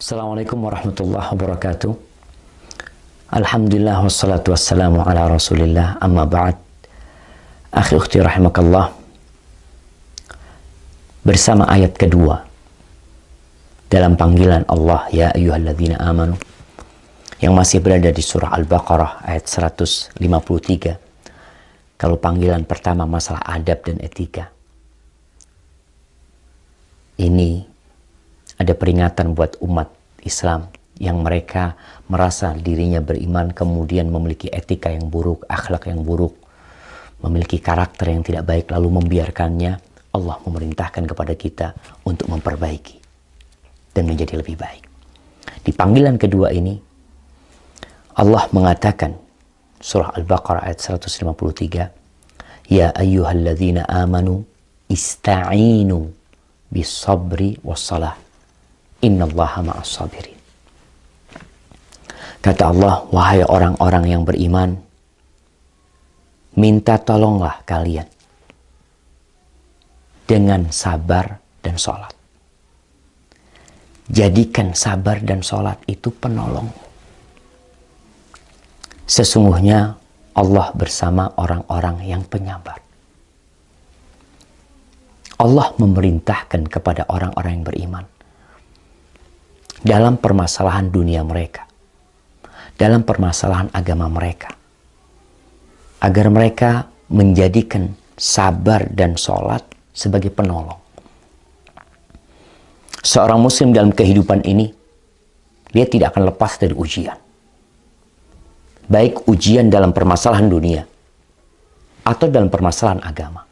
Assalamualaikum warahmatullahi wabarakatuh. Alhamdulillah wassalatu wassalamu ala rasulillah, amma ba'd. Akhi ukhti rahimakallah, bersama ayat kedua dalam panggilan Allah, ya ayyuhalladzina amanu, yang masih berada di surah Al-Baqarah ayat 153. Kalau panggilan pertama masalah adab dan etika, ini ada peringatan buat umat Islam yang mereka merasa dirinya beriman, kemudian memiliki etika yang buruk, akhlak yang buruk, memiliki karakter yang tidak baik, lalu membiarkannya. Allah memerintahkan kepada kita untuk memperbaiki dan menjadi lebih baik. Di panggilan kedua ini, Allah mengatakan, surah Al-Baqarah ayat 153, ya ayyuhalladzina amanu ista'inu bis-sabri was-salah, innallaha ma'as sabirin. Kata Allah, wahai orang-orang yang beriman, minta tolonglah kalian dengan sabar dan sholat. Jadikan sabar dan sholat itu penolong. Sesungguhnya Allah bersama orang-orang yang penyabar. Allah memerintahkan kepada orang-orang yang beriman dalam permasalahan dunia mereka, dalam permasalahan agama mereka, agar mereka menjadikan sabar dan sholat sebagai penolong. Seorang muslim dalam kehidupan ini, dia tidak akan lepas dari ujian. Baik ujian dalam permasalahan dunia atau dalam permasalahan agama.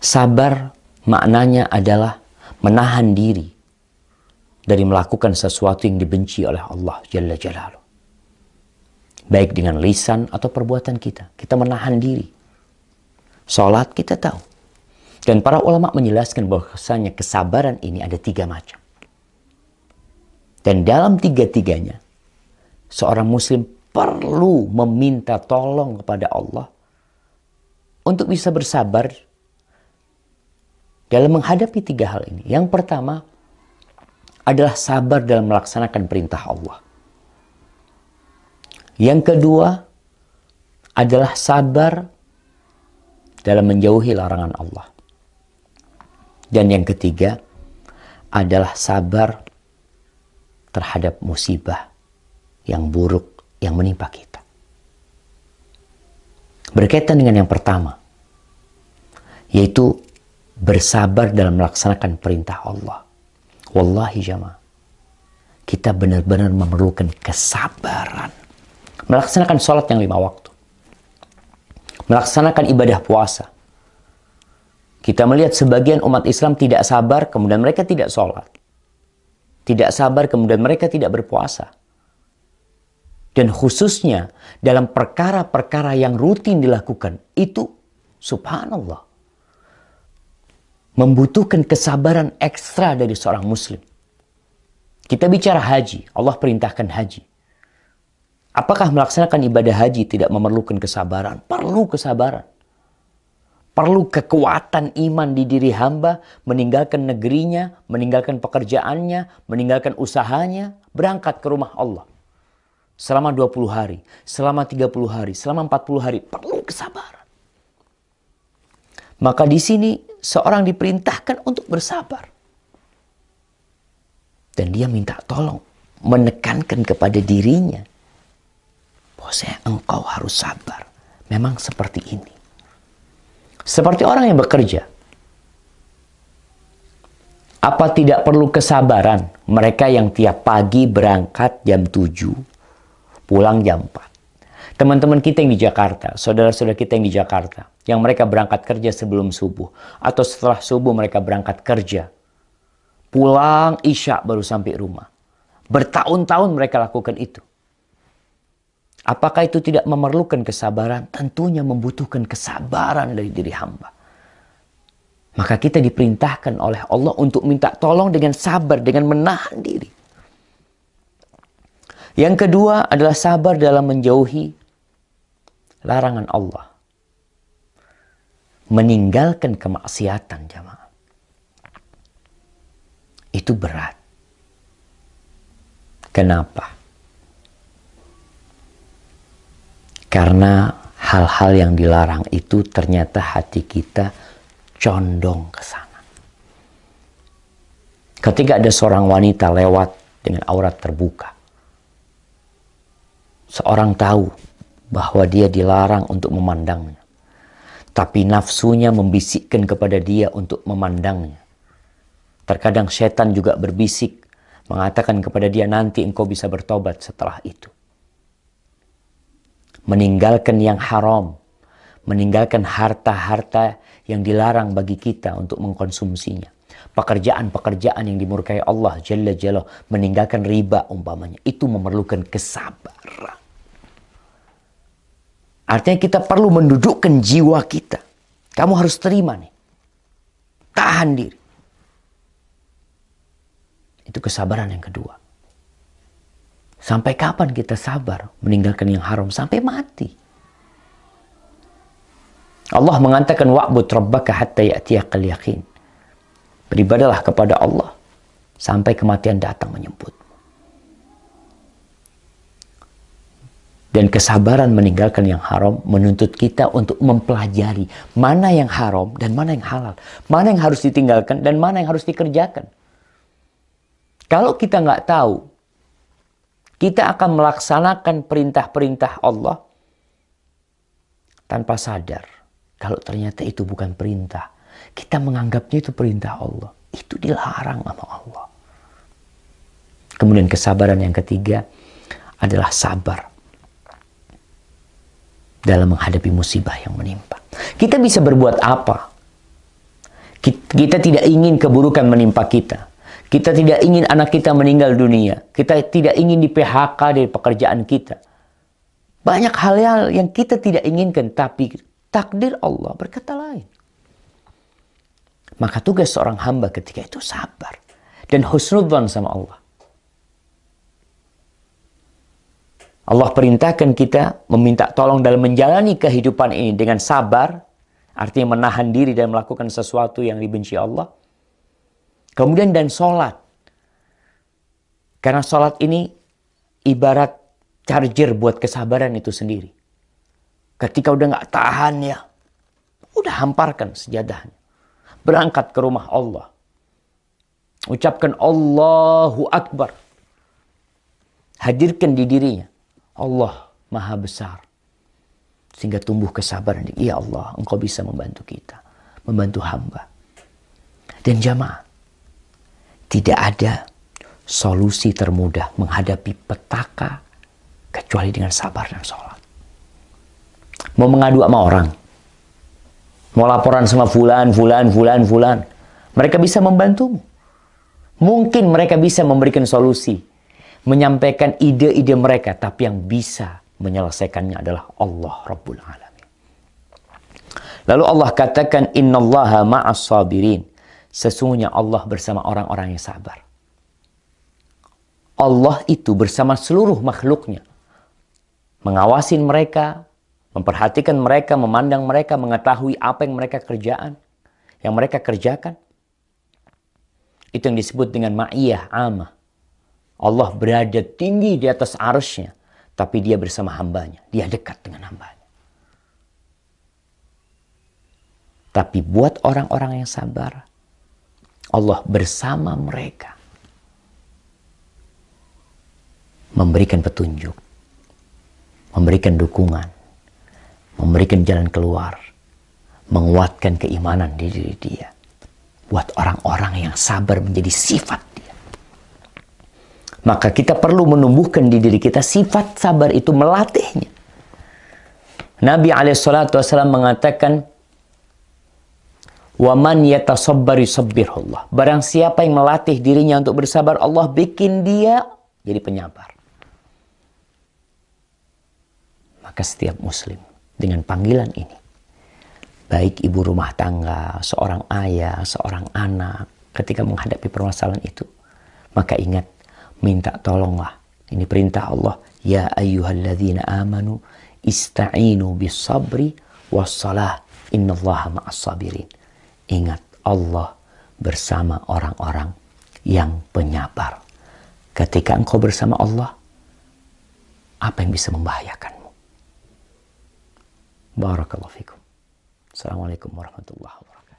Sabar maknanya adalah menahan diri dari melakukan sesuatu yang dibenci oleh Allah Jalla Jalaluh. Baik dengan lisan atau perbuatan kita. Kita menahan diri. Salat kita tahu. Dan para ulama menjelaskan bahwasanya kesabaran ini ada 3 macam. Dan dalam 3-tiganya, seorang muslim perlu meminta tolong kepada Allah untuk bisa bersabar dalam menghadapi 3 hal ini. Yang pertama adalah sabar dalam melaksanakan perintah Allah. Yang kedua adalah sabar dalam menjauhi larangan Allah. Dan yang ketiga adalah sabar terhadap musibah yang buruk yang menimpa kita. Berkaitan dengan yang pertama, yaitu bersabar dalam melaksanakan perintah Allah. Wallahi jamaah, kita benar-benar memerlukan kesabaran. Melaksanakan sholat yang 5 waktu. Melaksanakan ibadah puasa. Kita melihat sebagian umat Islam tidak sabar, kemudian mereka tidak sholat. Tidak sabar, kemudian mereka tidak berpuasa. Dan khususnya dalam perkara-perkara yang rutin dilakukan, itu subhanallah, membutuhkan kesabaran ekstra dari seorang muslim. Kita bicara haji, Allah perintahkan haji. Apakah melaksanakan ibadah haji tidak memerlukan kesabaran? Perlu kesabaran. Perlu kekuatan iman di diri hamba, meninggalkan negerinya, meninggalkan pekerjaannya, meninggalkan usahanya, berangkat ke rumah Allah. Selama 20 hari, selama 30 hari, selama 40 hari, perlu kesabaran. Maka di sini seorang diperintahkan untuk bersabar. Dan dia minta tolong, menekankan kepada dirinya, bahwasanya engkau harus sabar. Memang seperti ini. Seperti orang yang bekerja. Apa tidak perlu kesabaran mereka yang tiap pagi berangkat jam 7, pulang jam 4? Teman-teman kita yang di Jakarta, saudara-saudara kita yang di Jakarta, yang mereka berangkat kerja sebelum subuh, atau setelah subuh mereka berangkat kerja, pulang isya baru sampai rumah. Bertahun-tahun mereka lakukan itu. Apakah itu tidak memerlukan kesabaran? Tentunya membutuhkan kesabaran dari diri hamba. Maka kita diperintahkan oleh Allah untuk minta tolong dengan sabar, dengan menahan diri. Yang kedua adalah sabar dalam menjauhi larangan Allah. Meninggalkan kemaksiatan, jamaah. Itu berat. Kenapa? Karena hal-hal yang dilarang itu ternyata hati kita condong ke sana. Ketika ada seorang wanita lewat dengan aurat terbuka, seorang tahu bahwa dia dilarang untuk memandangnya, tapi nafsunya membisikkan kepada dia untuk memandangnya. Terkadang setan juga berbisik, mengatakan kepada dia, nanti engkau bisa bertobat setelah itu. Meninggalkan yang haram, meninggalkan harta-harta yang dilarang bagi kita untuk mengkonsumsinya. Pekerjaan-pekerjaan yang dimurkai Allah Jalla Jalla, meninggalkan riba umpamanya, itu memerlukan kesabaran. Artinya kita perlu mendudukkan jiwa kita. Kamu harus terima nih. Tahan diri. Itu kesabaran yang kedua. Sampai kapan kita sabar meninggalkan yang haram? Sampai mati. Allah mengatakan wa'bud rabbaka hatta ya'tiyakal yaqin. Beribadalah kepada Allah sampai kematian datang menjemput. Dan kesabaran meninggalkan yang haram menuntut kita untuk mempelajari mana yang haram dan mana yang halal. Mana yang harus ditinggalkan dan mana yang harus dikerjakan. Kalau kita nggak tahu, kita akan melaksanakan perintah-perintah Allah tanpa sadar. Kalau ternyata itu bukan perintah, kita menganggapnya itu perintah Allah. Itu dilarang sama Allah. Kemudian kesabaran yang ketiga adalah sabar dalam menghadapi musibah yang menimpa. Kita bisa berbuat apa? Kita tidak ingin keburukan menimpa kita. Kita tidak ingin anak kita meninggal dunia. Kita tidak ingin di PHK dari pekerjaan kita. Banyak hal-hal yang kita tidak inginkan, tapi takdir Allah berkata lain. Maka tugas seorang hamba ketika itu sabar dan husnudzan sama Allah. Allah perintahkan kita meminta tolong dalam menjalani kehidupan ini dengan sabar, artinya menahan diri dan melakukan sesuatu yang dibenci Allah. Kemudian dan sholat. Karena sholat ini ibarat charger buat kesabaran itu sendiri. Ketika udah gak tahan ya, udah hamparkan sejadahnya. Berangkat ke rumah Allah. Ucapkan Allahu Akbar. Hadirkan di dirinya Allah Maha Besar. Sehingga tumbuh kesabaran. Ya Allah, Engkau bisa membantu kita. Membantu hamba. Dan jamaah, tidak ada solusi termudah menghadapi petaka kecuali dengan sabar dan sholat. Mau mengadu sama orang, mau laporan sama fulan. Mereka bisa membantumu. Mungkin mereka bisa memberikan solusi, menyampaikan ide-ide mereka, tapi yang bisa menyelesaikannya adalah Allah Rabbul Alamin. Lalu Allah katakan, innallaha ma'as sabirin. Sesungguhnya Allah bersama orang-orang yang sabar. Allah itu bersama seluruh makhluknya. Mengawasin mereka, memperhatikan mereka, memandang mereka, mengetahui apa yang mereka kerjakan. Itu yang disebut dengan ma'iyah amah. Allah berada tinggi di atas arsy-Nya, tapi dia bersama hambanya. Dia dekat dengan hambanya. Tapi buat orang-orang yang sabar, Allah bersama mereka. Memberikan petunjuk. Memberikan dukungan. Memberikan jalan keluar. Menguatkan keimanan di diri dia. Buat orang-orang yang sabar menjadi sifat dia. Maka kita perlu menumbuhkan di diri kita sifat sabar itu, melatihnya. Nabi SAW mengatakan, وَمَنْ يَتَصَبَّرِ صَبِّرْهُ اللَّهُ. Barang siapa yang melatih dirinya untuk bersabar, Allah bikin dia jadi penyabar. Maka setiap muslim dengan panggilan ini, baik ibu rumah tangga, seorang ayah, seorang anak, ketika menghadapi permasalahan itu, maka ingat, minta tolonglah. Ini perintah Allah. Ya ayyuhalladzina amanu ista'inu bis sabri was salah. Innallaha ma'as sabirin. Ingat, Allah bersama orang-orang yang penyabar. ketika engkau bersama Allah, apa yang bisa membahayakanmu? Barakallahu fikum. Assalamualaikum warahmatullahi wabarakatuh.